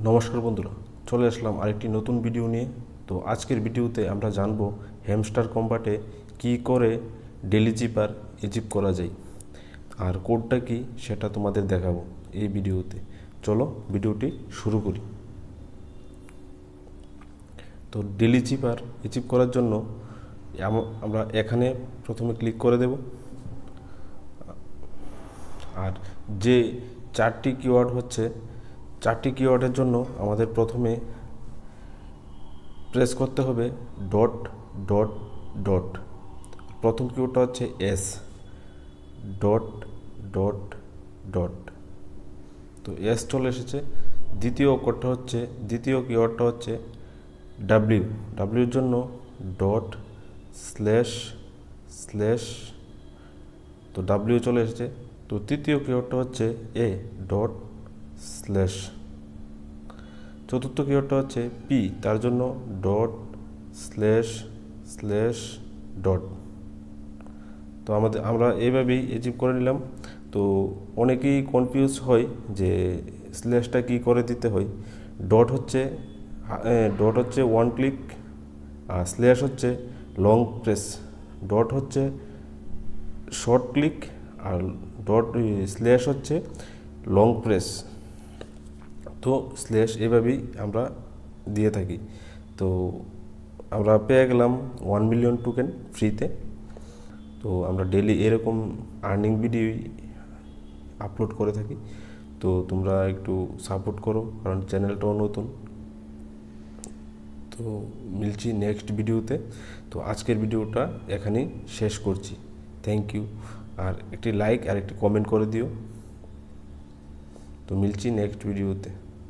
নমস্কার বন্ধুরা, চলে আসলাম আরেকটি নতুন ভিডিও নিয়ে। তো আজকের ভিডিওতে আমরা জানবো হ্যামস্টার কম্বাটে কি করে ডেলি চিপার অ্যাচিভ করা যায়, আর কোডটা কি সেটা তোমাদের দেখাবো এই ভিডিওতে। চলো ভিডিওটি শুরু করি। তো ডেলি চিপার অ্যাচিভ করার জন্য আমরা এখানে প্রথমে ক্লিক করে দেব, আর যে চারটি কিওয়ার্ড হচ্ছে, চারটি কিওয়ার্ডের জন্য আমাদের প্রথমে প্রেস করতে হবে ডট ডট ডট। প্রথম কিওয়ার্ডটা হচ্ছে এস, ডট ডট ডট। তো এস চলে এসেছে। দ্বিতীয় কিওয়ার্ডটা হচ্ছে ডাব্লিউ। ডাব্লিউর জন্য ডট স্ল্যাশ স্ল্যাশ। তো ডাব্লিউ চলে এসেছে। তো তৃতীয় কিওয়ার্ডটা হচ্ছে এ, ডট স্ল্যাশ। চতুর্থ কিওয়ার্ডটা হচ্ছে পি, তার জন্য ডট স্ল্যাশ স্ল্যাশ ডট। তো আমরা এইভাবেই অ্যাচিভ করে নিলাম। তো অনেকেই কনফিউজ হয় যে স্ল্যাশটা কী করে দিতে হয়। ডট হচ্ছে ওয়ান ক্লিক, আর স্ল্যাশ হচ্ছে লং প্রেস। ডট হচ্ছে শর্ট ক্লিক, আর স্ল্যাশ হচ্ছে লং প্রেস। তো স্ল্যাশ এভাবেই আমরা দিয়ে থাকি। তো আমরা পেয়ে গেলাম 1 মিলিয়ন টোকেন ফ্রিতে। তো আমরা ডেলি এরকম আর্নিং ভিডিও আপলোড করে থাকি। তো তোমরা একটু সাপোর্ট করো, কারণ চ্যানেলটাও নতুন। তো মিলছি নেক্সট ভিডিওতে। তো আজকের ভিডিওটা এখানেই শেষ করছি। Thank you. আর একটি লাইক আর একটি কমেন্ট করে দিও। তো মিলছি নেক্সট ভিডিওতে।